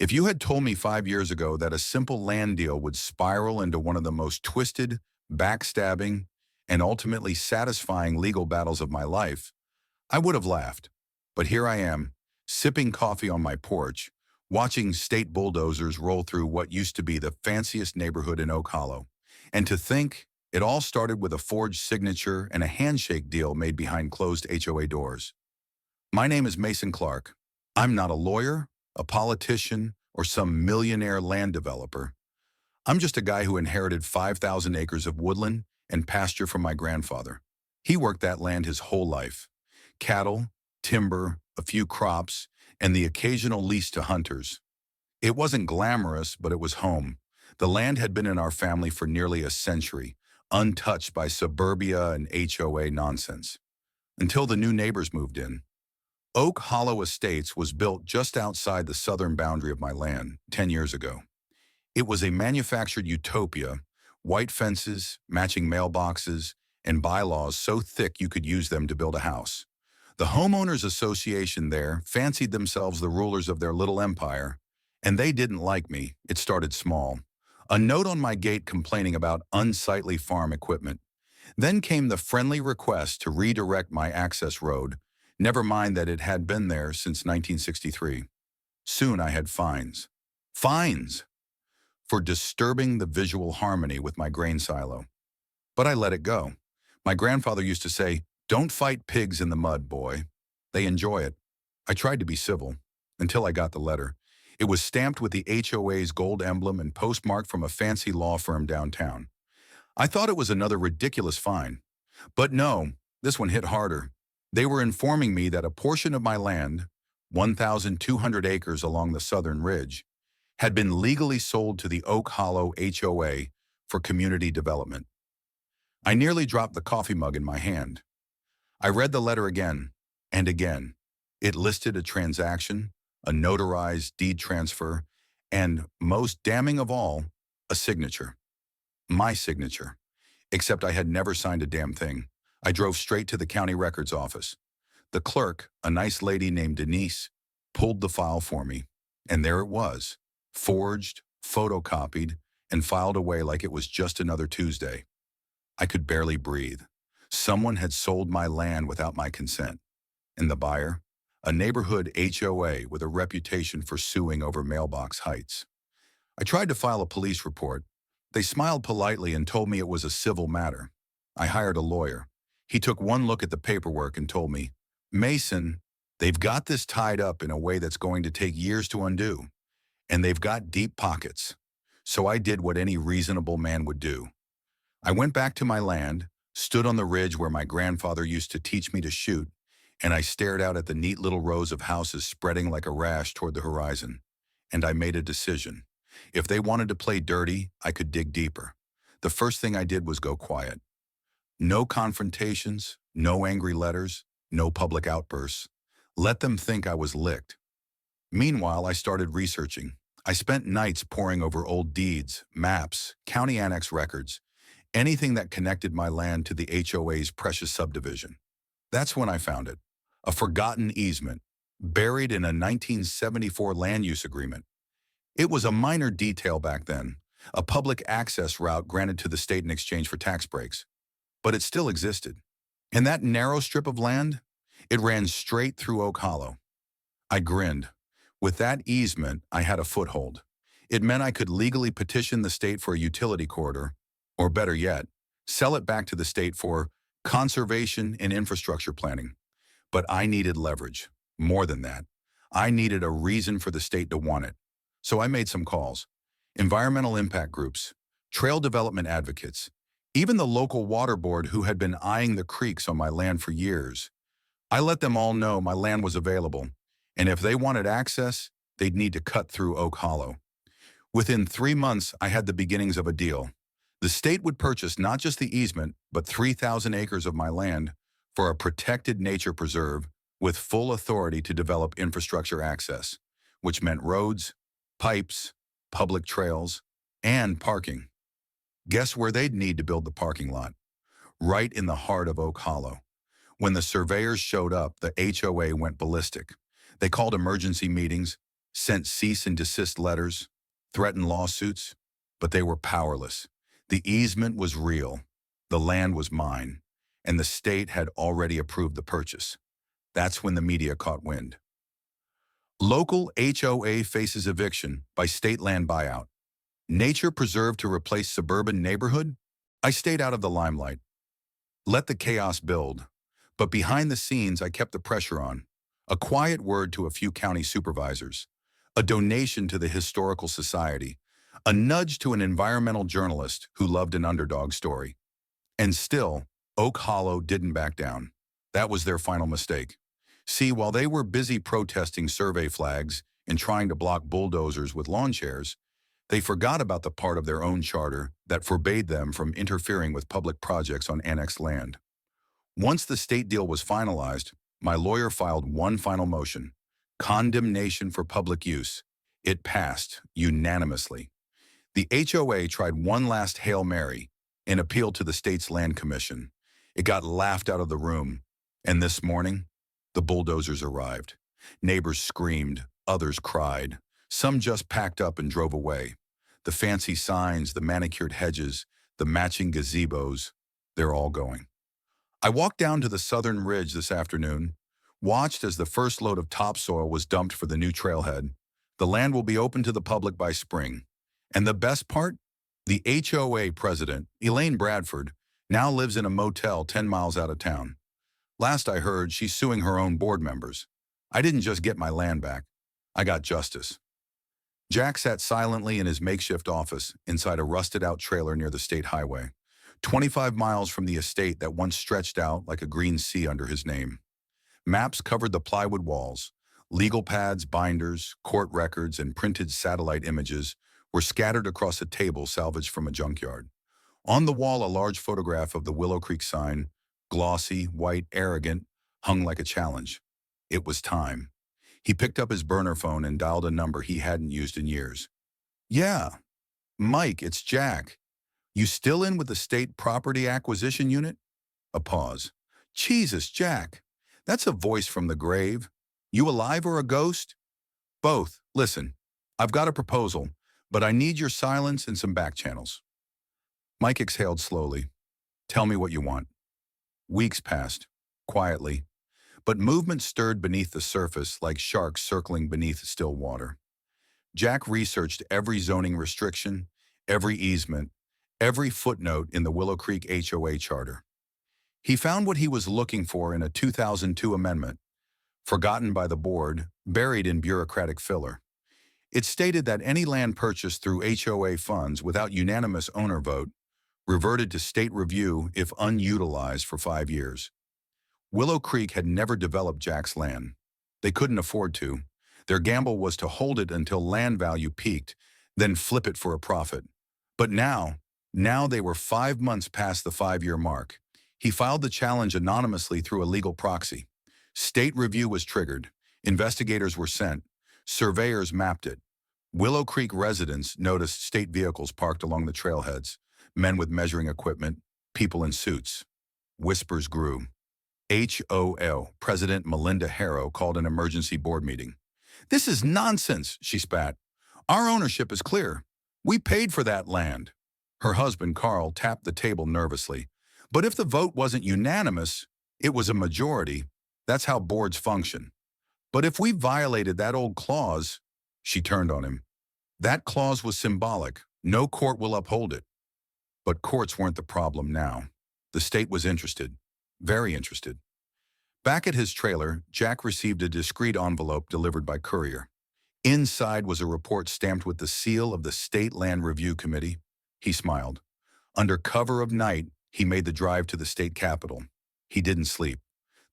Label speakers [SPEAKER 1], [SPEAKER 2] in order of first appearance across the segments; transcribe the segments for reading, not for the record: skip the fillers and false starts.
[SPEAKER 1] If you had told me 5 years ago that a simple land deal would spiral into one of the most twisted, backstabbing, and ultimately satisfying legal battles of my life, I would have laughed. But here I am, sipping coffee on my porch, watching state bulldozers roll through what used to be the fanciest neighborhood in Oak Hollow. And to think, it all started with a forged signature and a handshake deal made behind closed HOA doors. My name is Mason Clark. I'm not a lawyer, a politician, or some millionaire land developer. I'm just a guy who inherited 5,000 acres of woodland and pasture from my grandfather. He worked that land his whole life. Cattle, timber, a few crops, and the occasional lease to hunters. It wasn't glamorous, but it was home. The land had been in our family for nearly a century, untouched by suburbia and HOA nonsense, until the new neighbors moved in. Oak Hollow Estates was built just outside the southern boundary of my land 10 years ago. It was a manufactured utopia, white fences, matching mailboxes, and bylaws so thick you could use them to build a house. The homeowners association there fancied themselves the rulers of their little empire, and they didn't like me. It started small. A note on my gate complaining about unsightly farm equipment. Then came the friendly request to redirect my access road, never mind that it had been there since 1963. Soon I had fines. Fines! For disturbing the visual harmony with my grain silo. But I let it go. My grandfather used to say, "Don't fight pigs in the mud, boy. They enjoy it." I tried to be civil, until I got the letter. It was stamped with the HOA's gold emblem and postmarked from a fancy law firm downtown. I thought it was another ridiculous fine. But no, this one hit harder. They were informing me that a portion of my land, 1,200 acres along the southern ridge, had been legally sold to the Oak Hollow HOA for community development. I nearly dropped the coffee mug in my hand. I read the letter again and again. It listed a transaction, a notarized deed transfer, and, most damning of all, a signature. My signature. Except I had never signed a damn thing. I drove straight to the county records office. The clerk, a nice lady named Denise, pulled the file for me, and there it was, forged, photocopied, and filed away like it was just another Tuesday. I could barely breathe. Someone had sold my land without my consent. And the buyer? A neighborhood HOA with a reputation for suing over mailbox heights. I tried to file a police report. They smiled politely and told me it was a civil matter. I hired a lawyer. He took one look at the paperwork and told me, "Mason, they've got this tied up in a way that's going to take years to undo. And they've got deep pockets." So I did what any reasonable man would do. I went back to my land, stood on the ridge where my grandfather used to teach me to shoot, and I stared out at the neat little rows of houses spreading like a rash toward the horizon. And I made a decision. If they wanted to play dirty, I could dig deeper. The first thing I did was go quiet. No confrontations, no angry letters, no public outbursts. Let them think I was licked. Meanwhile, I started researching. I spent nights poring over old deeds, maps, county annex records, anything that connected my land to the HOA's precious subdivision. That's when I found it. A forgotten easement, buried in a 1974 land use agreement. It was a minor detail back then, a public access route granted to the state in exchange for tax breaks. But it still existed. And that narrow strip of land, it ran straight through Oak Hollow. I grinned. With that easement, I had a foothold. It meant I could legally petition the state for a utility corridor, or better yet, sell it back to the state for conservation and infrastructure planning. But I needed leverage. More than that, I needed a reason for the state to want it. So I made some calls. Environmental impact groups, trail development advocates, even the local water board who had been eyeing the creeks on my land for years. I let them all know my land was available, and if they wanted access, they'd need to cut through Oak Hollow. Within 3 months, I had the beginnings of a deal. The state would purchase not just the easement, but 3,000 acres of my land for a protected nature preserve with full authority to develop infrastructure access, which meant roads, pipes, public trails, and parking. Guess where they'd need to build the parking lot? Right in the heart of Oak Hollow. When the surveyors showed up, the HOA went ballistic. They called emergency meetings, sent cease and desist letters, threatened lawsuits, but they were powerless. The easement was real, the land was mine, and the state had already approved the purchase. That's when the media caught wind. Local HOA faces eviction by state land buyout. Nature preserved to replace suburban neighborhood? I stayed out of the limelight. Let the chaos build. But behind the scenes, I kept the pressure on. A quiet word to a few county supervisors. A donation to the Historical Society. A nudge to an environmental journalist who loved an underdog story. And still, Oak Hollow didn't back down. That was their final mistake. See, while they were busy protesting survey flags and trying to block bulldozers with lawn chairs, they forgot about the part of their own charter that forbade them from interfering with public projects on annexed land. Once the state deal was finalized, my lawyer filed one final motion, condemnation for public use. It passed unanimously. The HOA tried one last Hail Mary, an appeal to the state's land commission. It got laughed out of the room, and this morning, the bulldozers arrived. Neighbors screamed, others cried. Some just packed up and drove away. The fancy signs, the manicured hedges, the matching gazebos, they're all going. I walked down to the southern ridge this afternoon, watched as the first load of topsoil was dumped for the new trailhead. The land will be open to the public by spring. And the best part? The HOA president, Elaine Bradford, now lives in a motel 10 miles out of town. Last I heard, she's suing her own board members. I didn't just get my land back. I got justice. Jack sat silently in his makeshift office inside a rusted-out trailer near the state highway, 25 miles from the estate that once stretched out like a green sea under his name. Maps covered the plywood walls. Legal pads, binders, court records, and printed satellite images were scattered across a table salvaged from a junkyard. On the wall, a large photograph of the Willow Creek sign, glossy, white, arrogant, hung like a challenge. It was time. He picked up his burner phone and dialed a number he hadn't used in years. "Yeah, Mike, it's Jack. You still in with the State Property Acquisition Unit?" A pause. "Jesus, Jack. That's a voice from the grave. You alive or a ghost?" "Both. Listen, I've got a proposal, but I need your silence and some back channels." Mike exhaled slowly. "Tell me what you want." Weeks passed, quietly, but movement stirred beneath the surface like sharks circling beneath still water. Jack researched every zoning restriction, every easement, every footnote in the Willow Creek HOA charter. He found what he was looking for in a 2002 amendment, forgotten by the board, buried in bureaucratic filler. It stated that any land purchased through HOA funds without unanimous owner vote reverted to state review if unutilized for 5 years. Willow Creek had never developed Jack's land. They couldn't afford to. Their gamble was to hold it until land value peaked, then flip it for a profit. But now they were 5 months past the 5-year mark. He filed the challenge anonymously through a legal proxy. State review was triggered. Investigators were sent. Surveyors mapped it. Willow Creek residents noticed state vehicles parked along the trailheads, men with measuring equipment, people in suits. Whispers grew. HOA President Melinda Harrow called an emergency board meeting. "This is nonsense," she spat. "Our ownership is clear. We paid for that land." Her husband, Carl, tapped the table nervously. "But if the vote wasn't unanimous, it was a majority. That's how boards function. But if we violated that old clause," she turned on him. "That clause was symbolic. No court will uphold it." But courts weren't the problem now. The state was interested, very interested. Back at his trailer, Jack received a discreet envelope delivered by courier. Inside was a report stamped with the seal of the State Land Review Committee. He smiled. Under cover of night, he made the drive to the state capitol. He didn't sleep.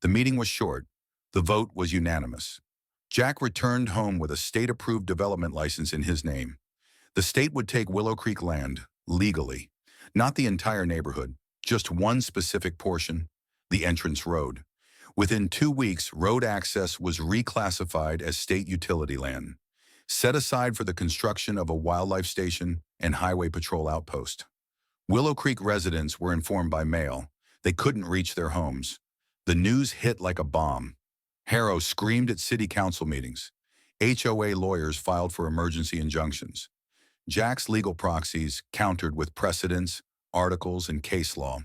[SPEAKER 1] The meeting was short. The vote was unanimous. Jack returned home with a state-approved development license in his name. The state would take Willow Creek land, legally. Not the entire neighborhood, just one specific portion, the entrance road. Within 2 weeks, road access was reclassified as state utility land, set aside for the construction of a wildlife station and highway patrol outpost. Willow Creek residents were informed by mail. They couldn't reach their homes. The news hit like a bomb. Harrow screamed at city council meetings. HOA lawyers filed for emergency injunctions. Jack's legal proxies countered with precedents, articles, and case law.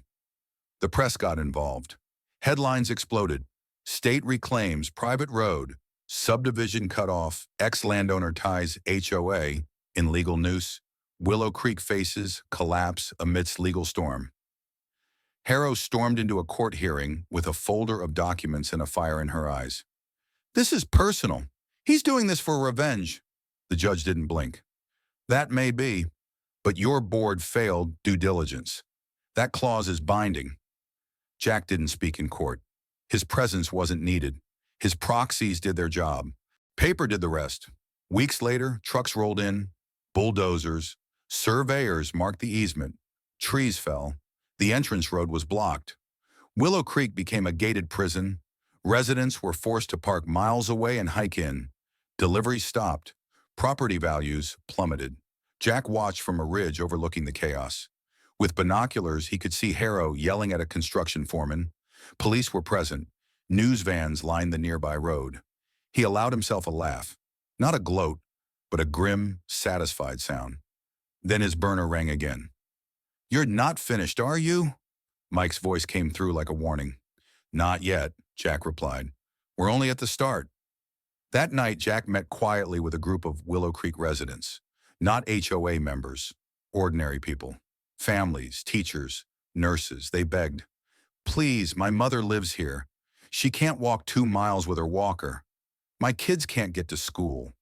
[SPEAKER 1] The press got involved. Headlines exploded. State reclaims private road. Subdivision cut off. Ex-landowner ties HOA in legal noose. Willow Creek faces collapse amidst legal storm. Harrow stormed into a court hearing with a folder of documents and a fire in her eyes. "This is personal. He's doing this for revenge." The judge didn't blink. "That may be, but your board failed due diligence. That clause is binding." Jack didn't speak in court. His presence wasn't needed. His proxies did their job. Paper did the rest. Weeks later, trucks rolled in, bulldozers, surveyors marked the easement, trees fell, the entrance road was blocked. Willow Creek became a gated prison. Residents were forced to park miles away and hike in. Deliveries stopped. Property values plummeted. Jack watched from a ridge overlooking the chaos. With binoculars, he could see Harrow yelling at a construction foreman. Police were present. News vans lined the nearby road. He allowed himself a laugh. Not a gloat, but a grim, satisfied sound. Then his burner rang again. "You're not finished, are you?" Mike's voice came through like a warning. "Not yet," Jack replied. "We're only at the start." That night, Jack met quietly with a group of Willow Creek residents. Not HOA members, ordinary people. Families, teachers, nurses. They begged, "Please, my mother lives here. She can't walk 2 miles with her walker. My kids can't get to school.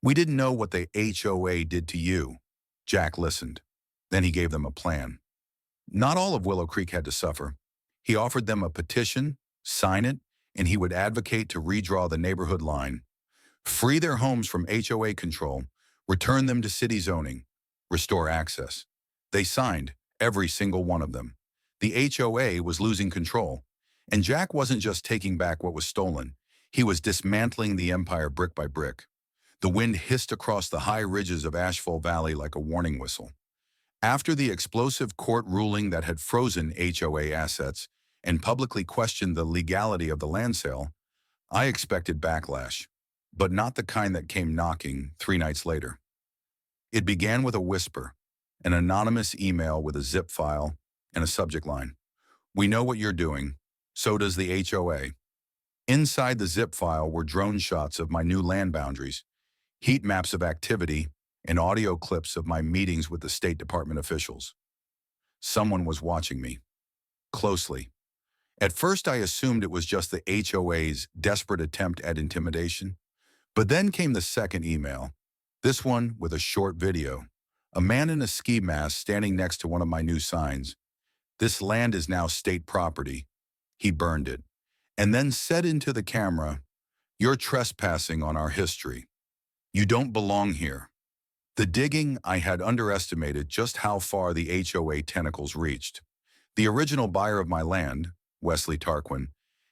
[SPEAKER 1] We didn't know what the HOA did to you." Jack listened. Then he gave them a plan. Not all of Willow Creek had to suffer. He offered them a petition, sign it, and he would advocate to redraw the neighborhood line. Free their homes from HOA control, return them to city zoning, restore access. They signed, every single one of them. The HOA was losing control, and Jack wasn't just taking back what was stolen. He was dismantling the empire brick by brick. The wind hissed across the high ridges of Asheville Valley like a warning whistle. After the explosive court ruling that had frozen HOA assets and publicly questioned the legality of the land sale, I expected backlash, but not the kind that came knocking 3 nights later. It began with a whisper, an anonymous email with a zip file and a subject line. "We know what you're doing. So does the HOA." Inside the zip file were drone shots of my new land boundaries, heat maps of activity, and audio clips of my meetings with the State Department officials. Someone was watching me, closely. At first, I assumed it was just the HOA's desperate attempt at intimidation. But then came the second email, this one with a short video. A man in a ski mask standing next to one of my new signs. "This land is now state property." He burned it, and then said into the camera, "You're trespassing on our history. You don't belong here." The digging, I had underestimated just how far the HOA tentacles reached. The original buyer of my land, Wesley Tarquin,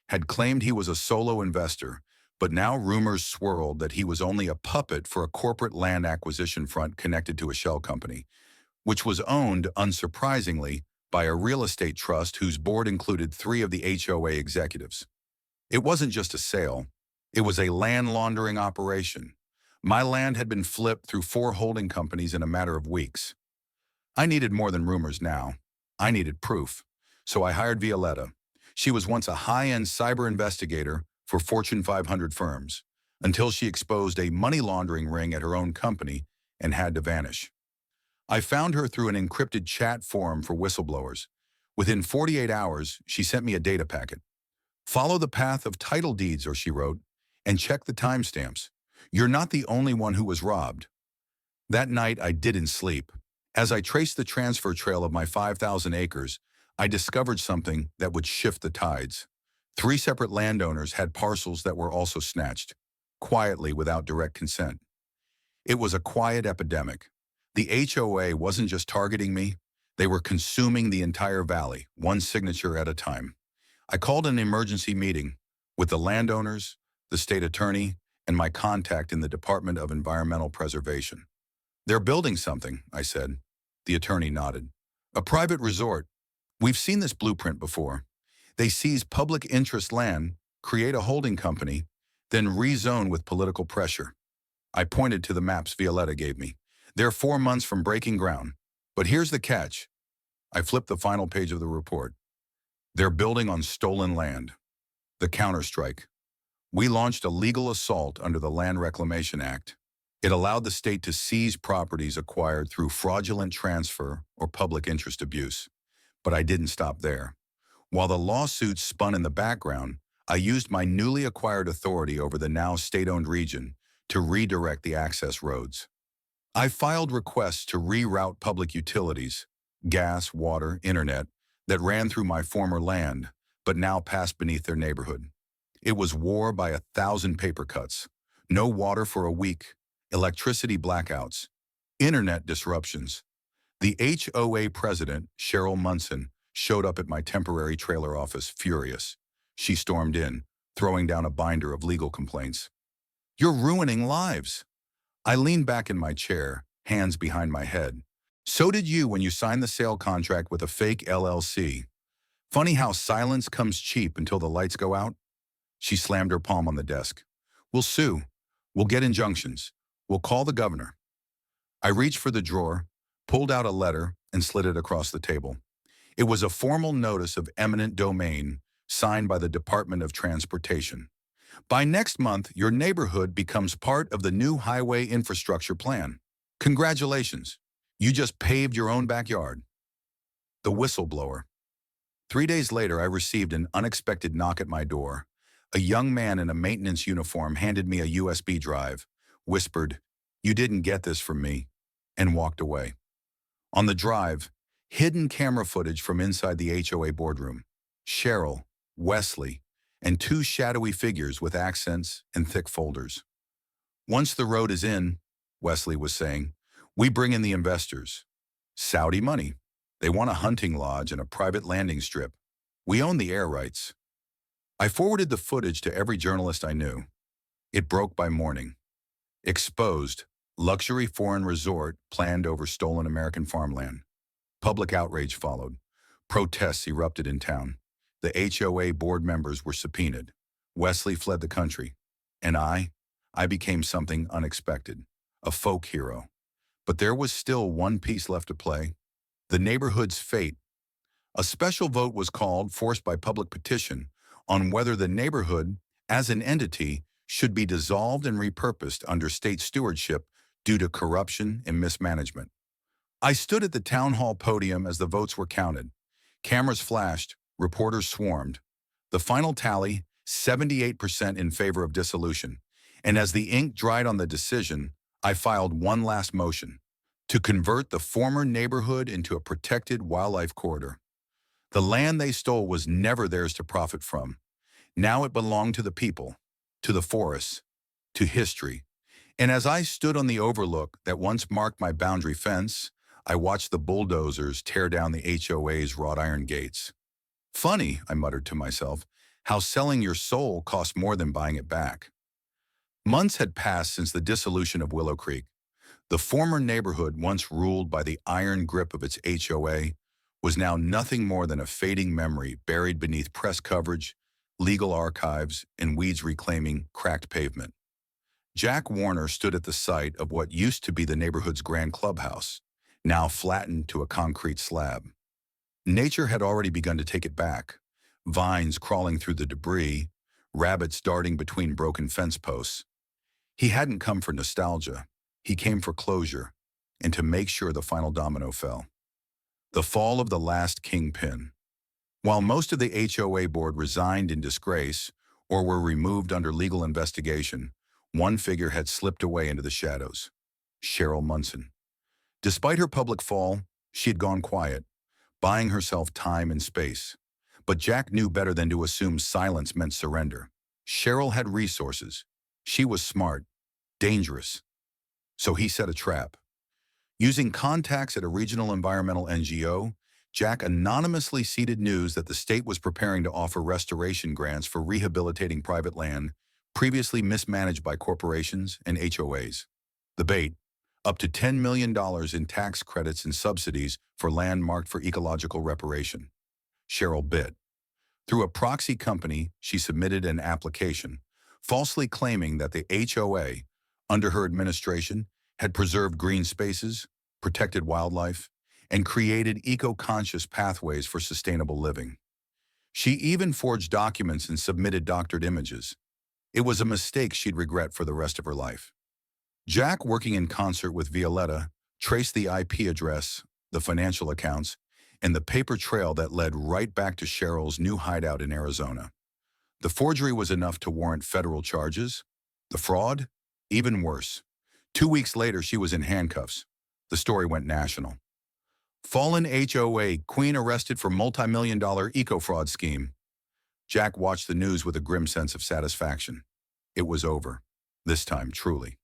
[SPEAKER 1] had claimed he was a solo investor, but now rumors swirled that he was only a puppet for a corporate land acquisition front connected to a shell company, which was owned, unsurprisingly, by a real estate trust whose board included 3 of the HOA executives. It wasn't just a sale. It was a land laundering operation. My land had been flipped through 4 holding companies in a matter of weeks. I needed more than rumors now. I needed proof. So I hired Violetta. She was once a high-end cyber investigator for Fortune 500 firms, until she exposed a money laundering ring at her own company and had to vanish. I found her through an encrypted chat forum for whistleblowers. Within 48 hours, she sent me a data packet. "Follow the path of title deeds," or she wrote, "and check the timestamps. You're not the only one who was robbed." That night, I didn't sleep. As I traced the transfer trail of my 5,000 acres, I discovered something that would shift the tides. 3 separate landowners had parcels that were also snatched, quietly without direct consent. It was a quiet epidemic. The HOA wasn't just targeting me, they were consuming the entire valley, one signature at a time. I called an emergency meeting with the landowners, the state attorney, and my contact in the Department of Environmental Preservation. "They're building something," I said. The attorney nodded. "A private resort. We've seen this blueprint before. They seize public interest land, create a holding company, then rezone with political pressure. I pointed to the maps Violetta gave me. They're 4 months from breaking ground. But here's the catch. I flipped the final page of the report. They're building on stolen land. The counterstrike. We launched a legal assault under the Land Reclamation Act. It allowed the state to seize properties acquired through fraudulent transfer or public interest abuse. But I didn't stop there. While the lawsuits spun in the background, I used my newly acquired authority over the now state-owned region to redirect the access roads. I filed requests to reroute public utilities, gas, water, internet, that ran through my former land, but now passed beneath their neighborhood. It was war by 1,000 paper cuts. No water for a week, electricity blackouts, internet disruptions. The HOA president, Cheryl Munson, showed up at my temporary trailer office furious. She stormed in, throwing down a binder of legal complaints. "You're ruining lives." I leaned back in my chair, hands behind my head. "So did you when you signed the sale contract with a fake LLC. Funny how silence comes cheap until the lights go out." She slammed her palm on the desk. "We'll sue. We'll get injunctions. We'll call the governor." I reached for the drawer, pulled out a letter, and slid it across the table. It was a formal notice of eminent domain signed by the Department of Transportation. "By next month, your neighborhood becomes part of the new highway infrastructure plan. Congratulations. You just paved your own backyard." The whistleblower. 3 days later, I received an unexpected knock at my door. A young man in a maintenance uniform handed me a USB drive, whispered, "You didn't get this from me," and walked away. On the drive, hidden camera footage from inside the HOA boardroom. Cheryl, Wesley, and two shadowy figures with accents and thick folders. "Once the road is in," Wesley was saying, "we bring in the investors. Saudi money. They want a hunting lodge and a private landing strip. We own the air rights." I forwarded the footage to every journalist I knew. It broke by morning. Exposed, luxury foreign resort planned over stolen American farmland. Public outrage followed. Protests erupted in town. The HOA board members were subpoenaed. Wesley fled the country. And I became something unexpected, a folk hero. But there was still one piece left to play. The neighborhood's fate. A special vote was called, forced by public petition, on whether the neighborhood, as an entity, should be dissolved and repurposed under state stewardship due to corruption and mismanagement. I stood at the town hall podium as the votes were counted. Cameras flashed, reporters swarmed. The final tally, 78% in favor of dissolution. And as the ink dried on the decision, I filed one last motion: to convert the former neighborhood into a protected wildlife corridor. The land they stole was never theirs to profit from. Now it belonged to the people, to the forests, to history. And as I stood on the overlook that once marked my boundary fence, I watched the bulldozers tear down the HOA's wrought iron gates. "Funny," I muttered to myself, "how selling your soul costs more than buying it back." Months had passed since the dissolution of Willow Creek. The former neighborhood, once ruled by the iron grip of its HOA, was now nothing more than a fading memory buried beneath press coverage, legal archives, and weeds reclaiming cracked pavement. Jack Warner stood at the site of what used to be the neighborhood's grand clubhouse, now flattened to a concrete slab. Nature had already begun to take it back, vines crawling through the debris, rabbits darting between broken fence posts. He hadn't come for nostalgia. He came for closure, and to make sure the final domino fell. The fall of the last kingpin. While most of the HOA board resigned in disgrace or were removed under legal investigation, one figure had slipped away into the shadows: Cheryl Munson. Despite her public fall, she had gone quiet, buying herself time and space. But Jack knew better than to assume silence meant surrender. Cheryl had resources. She was smart, dangerous. So he set a trap. Using contacts at a regional environmental NGO, Jack anonymously seeded news that the state was preparing to offer restoration grants for rehabilitating private land previously mismanaged by corporations and HOAs. The bait: up to $10 million in tax credits and subsidies for land marked for ecological reparation. Cheryl bit. Through a proxy company, she submitted an application, falsely claiming that the HOA, under her administration, had preserved green spaces, protected wildlife, and created eco-conscious pathways for sustainable living. She even forged documents and submitted doctored images. It was a mistake she'd regret for the rest of her life. Jack, working in concert with Violetta, traced the IP address, the financial accounts, and the paper trail that led right back to Cheryl's new hideout in Arizona. The forgery was enough to warrant federal charges. The fraud? Even worse. 2 weeks later, she was in handcuffs. The story went national. Fallen HOA queen arrested for multi-million-dollar eco-fraud scheme. Jack watched the news with a grim sense of satisfaction. It was over. This time, truly.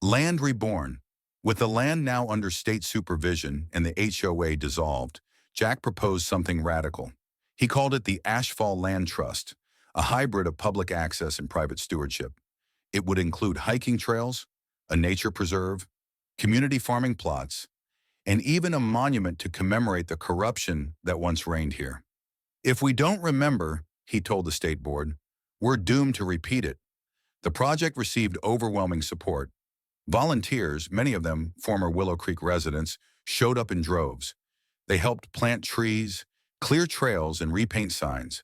[SPEAKER 1] Land reborn. With the land now under state supervision and the HOA dissolved, Jack proposed something radical. He called it the Ashfall Land Trust, a hybrid of public access and private stewardship. It would include hiking trails, a nature preserve, community farming plots, and even a monument to commemorate the corruption that once reigned here. If we don't remember, he told the state board, we're doomed to repeat it. The project received overwhelming support. Volunteers, many of them former Willow Creek residents, showed up in droves. They helped plant trees, clear trails, and repaint signs.